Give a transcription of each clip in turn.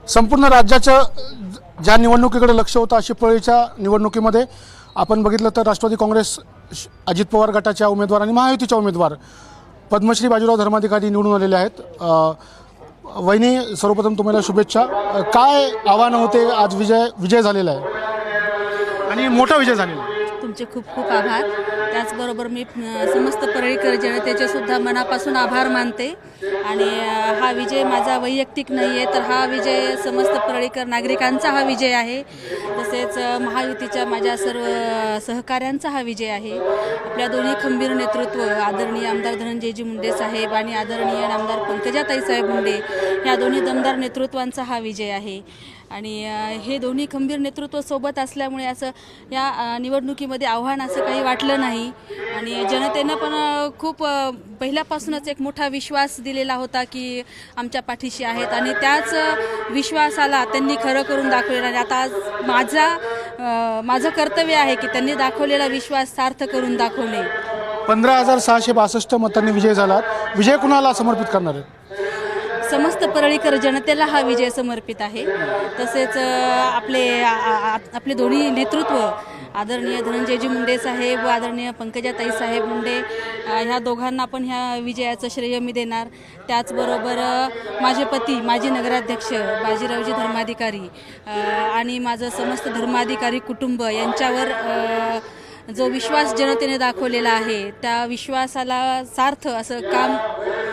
संपूर्ण राज्याच्या ज्या निवडणुकीकडे लक्ष होतं अशी परळीच्या निवडणुकीमध्ये आपण बघितलं तर राष्ट्रवादी काँग्रेस अजित पवार गटाच्या उमेदवार आणि महायुतीच्या उमेदवार पद्मश्री बाजीराव धर्माधिकारी निवडून आलेले आहेत। वहिनी, सर्वप्रथम तुम्हाला शुभेच्छा। काय आव्हानं होते? आज विजय झालेला आहे आणि मोठा विजय झालेला आहे। तुमचे खूप खूप आभार। त्याचबरोबर मी समस्त परळीकर जनतेचे सुद्धा मनापासून आभार मानते आणि हा विजय माझा वैयक्तिक नाही आहे, तर हा विजय समस्त परळीकर नागरिकांचा हा विजय आहे। तसेच महायुतीच्या माझ्या सर्व सहकाऱ्यांचा हा विजय आहे। आपल्या दोन्ही खंबीर नेतृत्व आदरणीय आमदार धनंजयजी मुंडे साहेब आणि आदरणीय आमदार पंकजाताई साहेब मुंडे या दोन्ही दमदार नेतृत्वांचा हा विजय आहे आणि हे दोन्ही खंबीर नेतृत्व सोबत असल्यामुळे असं या निवडणुकीमध्ये आव्हान असं काही वाटलं नाही आणि जनतेनं पण खूप पहिल्यापासूनच एक मोठा विश्वास दिलेला होता की आमच्या पाठीशी आहेत आणि त्याच विश्वासाला त्यांनी खरं करून दाखवलेला आहे। आता आज माझं कर्तव्य आहे की त्यांनी दाखवलेला विश्वास सार्थ करून दाखवणे। 15,662 मतांनी विजय झाला। विजय कुणाला समर्पित करणार आहे? समस्त परळीकर जनतेला हा विजय समर्पित आहे। तसेच आपले दोन्ही नेतृत्व आदरणीय धनंजयजी मुंडे साहेब व आदरणीय पंकजाताई साहेब मुंडे ह्या दोघांना पण ह्या विजयाचं श्रेय मी देणार। त्याचबरोबर माझे पती माजी नगराध्यक्ष बाजीरावजी धर्माधिकारी आणि माझं समस्त धर्माधिकारी कुटुंब यांच्यावर जो विश्वास जनतेने दाखवलेला आहे त्या विश्वासाला सार्थ असं काम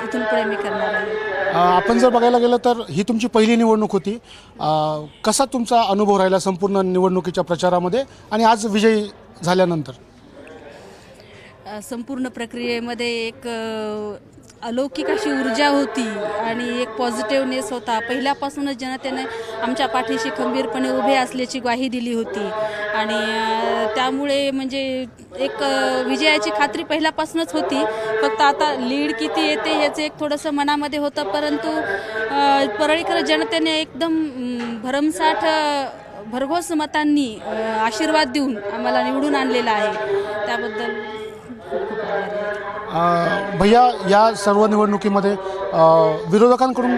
इथून पुढे मी करणार आहे। आपण जर बघायला गेलं तर ही तुमची पहिली निवडणूक होती। कसा तुमचा अनुभव राहिला संपूर्ण निवडणुकीच्या प्रचारामध्ये आणि आज विजयी झाल्यानंतर? संपूर्ण प्रक्रियेमध्ये एक अलौकिक अशी ऊर्जा होती आणि एक पॉझिटिव्हनेस होता। पहिल्यापासूनच जनतेने आमच्या पाठीशी खंबीरपणे उभे असल्याची ग्वाही दिली होती आणि त्यामुळे म्हणजे एक विजयाची खात्री पहिल्यापासूनच होती। फक्त आता लीड किती येते ह्याचं एक थोडंसं मनामध्ये होतं, परंतु परळीकर जनतेने एकदम भरमसाठ भरघोस मतांनी आशीर्वाद देऊन आम्हाला निवडून आणलेला आहे। त्याबद्दल भैया, या सर्व निवडणुकीमध्ये विरोधकांकडून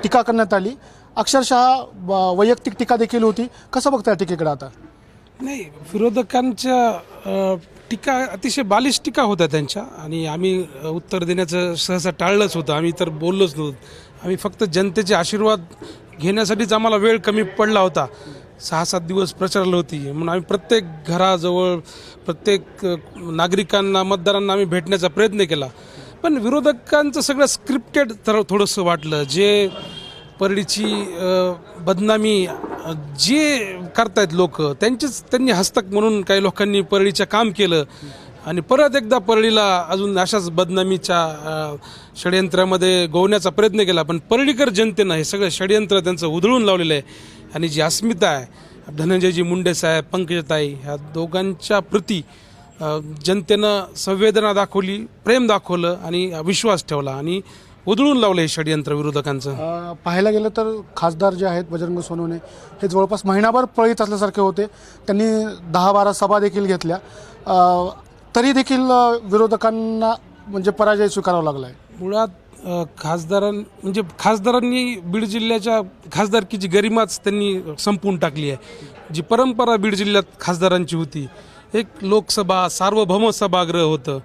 टीका करण्यात आली, अक्षरशः वैयक्तिक टीका देखील होती। कसं बघताय टीकेकडे आता? नाही, विरोधकांच्या टीका अतिशय बालिश टीका होत्या त्यांच्या आणि आम्ही उत्तर देण्याचं सहसा टाळलंच होतं। आम्ही तर बोललोच नव्हतं। आम्ही फक्त जनतेचे आशीर्वाद घेण्यासाठीच आम्हाला वेळ कमी पडला होता। 6-7 दिवस प्रचारला होती म्हणून आम्ही प्रत्येक घराजवळ प्रत्येक नागरिकांना मतदारांना आम्ही भेटण्याचा प्रयत्न केला। पण विरोधकांचं सगळं स्क्रिप्टेड थोडंसं वाटलं। जे परळीची बदनामी जे करतायत लोक त्यांनी हस्तक म्हणून काही लोकांनी परळीचं काम केलं आणि परत एकदा परळीला अजून अशाच बदनामीच्या षडयंत्रामध्ये गोवण्याचा प्रयत्न केला। पण परळीकर जनतेनं हे सगळं षडयंत्र त्यांचं उधळून लावलेलं आहे आणि जी अस्मिता आहे धनंजयजी मुंडे साहेब पंकजाताई ह्या दोघांच्या प्रती जनतेनं संवेदना दाखवली, प्रेम दाखवलं आणि विश्वास ठेवला आणि उधळून लावलं हे षडयंत्र विरोधकांचं। पाहायला गेलं तर खासदार जे आहेत बजरंग सोनवणे हे जवळपास महिनाभर पळीत असल्यासारखे होते। त्यांनी 10-12 सभा देखील घेतल्या, तरी देखील विरोधकांना म्हणजे पराजय स्वीकारावा लागला आहे। मुळात खासदारांनी बीड जिल्ह्याच्या खासदारकीची गरिमाच त्यांनी संपवून टाकली आहे। जी परंपरा बीड जिल्ह्यात खासदारांची होती, एक लोकसभा सार्वभौम सभागृह होतं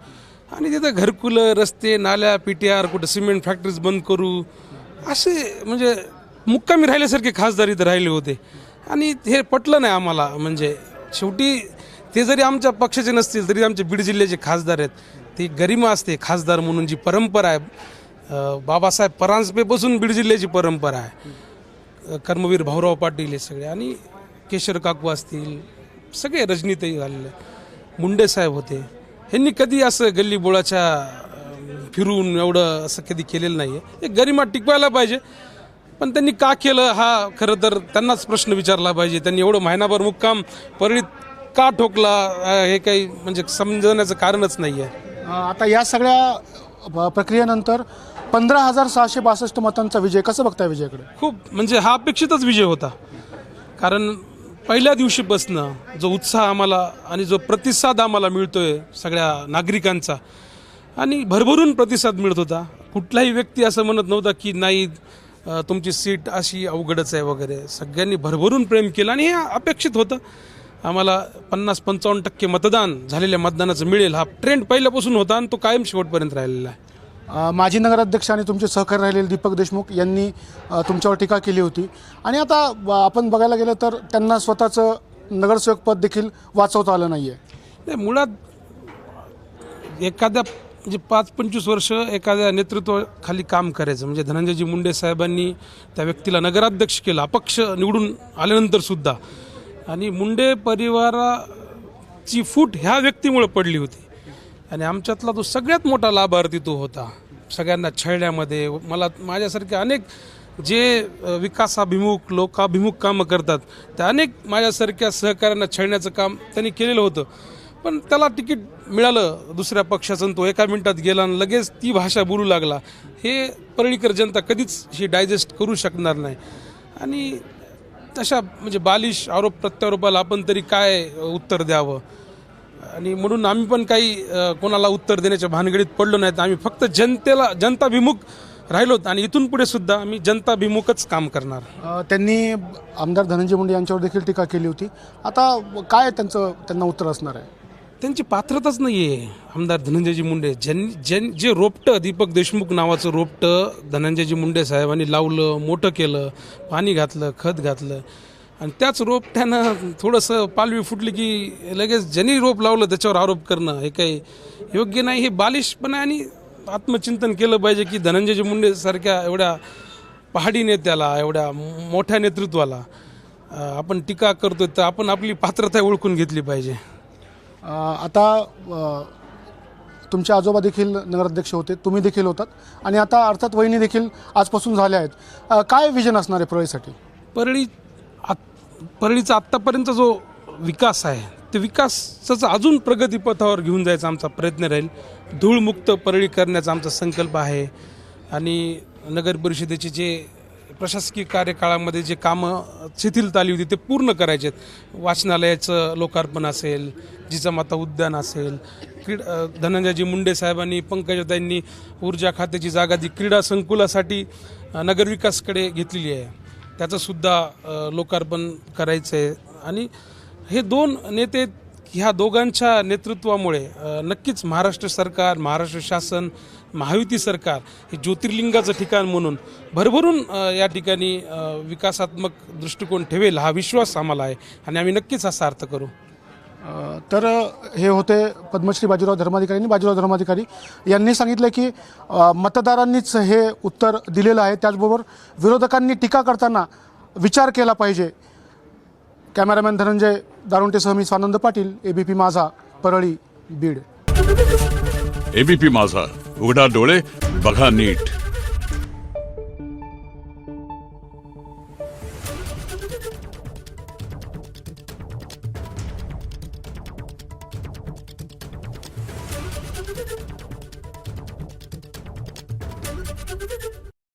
आणि तिथं घरकुलं, रस्ते, नाल्या, PTR, कुठं सिमेंट फॅक्टरीज बंद करू असे म्हणजे मुक्कामी राहिल्यासारखे खासदार इथं राहिले होते आणि हे पटलं नाही आम्हाला। म्हणजे शेवटी ते जरी आमच्या पक्षाचे नसतील तरी आमचे बीड जिल्ह्याचे खासदार आहेत, ती गरिमा असते खासदार म्हणून जी परंपरा आहे। बाबासाहेब परांजपेपासून बीड जिल्ह्याची परंपरा आहे। कर्मवीर भाऊराव पाटील हे सगळे आणि केशर काकू असतील, सगळे रजनीताई झालेले, मुंडे साहेब होते, ह्यांनी कधी असं गल्ली बोळाच्या फिरून एवढं असं कधी केलेलं नाही आहे। एक गरिमा टिकवायला पाहिजे, पण त्यांनी का केलं हा खरं तर त्यांनाच प्रश्न विचारला पाहिजे। त्यांनी एवढं महिनाभर मुक्काम परळीत का ठोकला हे काही म्हणजे समजण्याचं कारणच नाही आहे। आता या सगळ्या प्रक्रियेनंतर 15,662 मतांचा विजय, कसं बघताय विजयाकडे? खूप म्हणजे हा अपेक्षितच विजय होता, कारण पहिल्या दिवशीपासनं जो उत्साह आम्हाला आणि जो प्रतिसाद आम्हाला मिळतोय सगळ्या नागरिकांचा आणि भरभरून प्रतिसाद मिळत होता। कुठलाही व्यक्ती असं म्हणत नव्हता की नाही तुमची सीट अशी अवघडच आहे वगैरे सगळ्यांनी भरभरून प्रेम केलं आणि हे अपेक्षित होतं. आम्हाला 50-55% मतदान झालेल्या मतदानाचं मिळेल हा ट्रेंड पहिल्यापासून होता आणि तो कायम शेवटपर्यंत राहिलेला आहे. माजी नगराध्यक्ष आणि तुमचे सहकारी राहिलेले दीपक देशमुख यांनी तुमच्यावर टीका केली होती आणि आता आपण बघायला गेलं तर त्यांना स्वतःचं नगरसेवक पद देखील वाचवता आलं नाही आहे. नाही, मुळात एखाद्या म्हणजे 5-25 वर्ष एखाद्या नेतृत्वाखाली काम करायचं म्हणजे धनंजयजी मुंडे साहेबांनी त्या व्यक्तीला नगराध्यक्ष केलं अपक्ष निवडून आल्यानंतर सुद्धा. आणि मुंडे परिवाराची फूट ह्या व्यक्तीमुळे पडली होती आणि आमच्यातला तो सगळ्यात मोठा लाभार्थी तो होता. सगळ्यांना छळण्यामध्ये माझ्यासारखे अनेक जे विकासाभिमुख लोकाभिमुख कामं करतात त्या अनेक माझ्यासारख्या सहकाऱ्यांना छळण्याचं काम त्यांनी केलेलं होतं. पण त्याला तिकीट मिळालं दुसऱ्या पक्षाचं तो एका मिनिटात गेला आणि लगेच ती भाषा बोलू लागला. हे परळीकर जनता कधीच ही डायजेस्ट करू शकणार नाही. आणि तशा म्हणजे बालिश आरोप प्रत्यारोपाला आपण तरी काय उत्तर द्यावं आणि म्हणून आम्ही पण काही कोणाला उत्तर देण्याच्या भानगडीत पडलो नाहीत. आम्ही फक्त जनताभिमुख राहिलोत आणि इथून पुढे सुद्धा आम्ही जनताभिमुखच काम करणार. त्यांनी आमदार धनंजय मुंडे यांच्यावर देखील टीका केली होती. आता काय त्यांना उत्तर असणार आहे? त्यांची पात्रताच नाही आहे. आमदार धनंजयजी मुंडे जे रोपटं दीपक देशमुख नावाचं रोपटं धनंजयजी मुंडे साहेबांनी लावलं, मोठं केलं, पाणी घातलं, खत घातलं आणि त्याच रोपट्यानं थोडंसं पालवी फुटली की लगेच ज्यांनी रोप लावलं त्याच्यावर आरोप करणं हे काही योग्य नाही. हे बालिशपणा आणि आत्मचिंतन केलं पाहिजे की धनंजयजी मुंडे सारख्या एवढ्या पहाडी नेत्याला एवढ्या मोठ्या नेतृत्वाला आपण टीका करतोय तर आपण आपली पात्रता ओळखून घेतली पाहिजे. आता तुमचे आजोबा देखील नगराध्यक्ष होते, तुम्ही देखील होतात आणि आता अर्थात वहिनी देखील आजपासून झाल्या आहेत. काय विजन असणार आहे परळीसाठी? परळीचा आत्तापर्यंत जो विकास आहे ते विकासाचा अजून प्रगतीपथावर घेऊन जायचा आमचा प्रयत्न राहील. धूळमुक्त परळी करण्याचा आमचा संकल्प आहे आणि नगर परिषदेचे जे प्रशासकीय कार्यकाळामध्ये जे कामं शिथिलता आली होती ते पूर्ण करायचे आहेत. वाचनालयाचं लोकार्पण असेल, जिजामाता उद्यान असेल, धनंजयजी मुंडे साहेबांनी पंकजाताईंनी ऊर्जा खात्याची जागा ती क्रीडा संकुलासाठी नगरविकासकडे घेतलेली आहे त्याचंसुद्धा लोकार्पण करायचं आहे. आणि हे दोन नेते ह्या दोघांच्या नेतृत्वामुळे नक्कीच महाराष्ट्र सरकार, महाराष्ट्र शासन, महायुती सरकार हे ज्योतिर्लिंगाचं ठिकाण म्हणून भरभरून या ठिकाणी विकासात्मक दृष्टिकोन ठेवेल हा विश्वास आम्हाला आहे आणि आम्ही नक्कीच हा सार्थ करू. तर हे होते पद्मश्री बाजीराव धर्माधिकारी आणि बाजीराव धर्माधिकारी यांनी सांगितलं की मतदारांनीच हे उत्तर दिलेलं आहे. त्याचबरोबर विरोधकांनी टीका करताना विचार केला पाहिजे. कॅमेरामॅन धनंजय दारुंटेसह मी स्वानंद पाटील, एबीपी माझा, परळी, बीड. एबीपी माझा, उघडा डोळे बघा नीट. Thank you.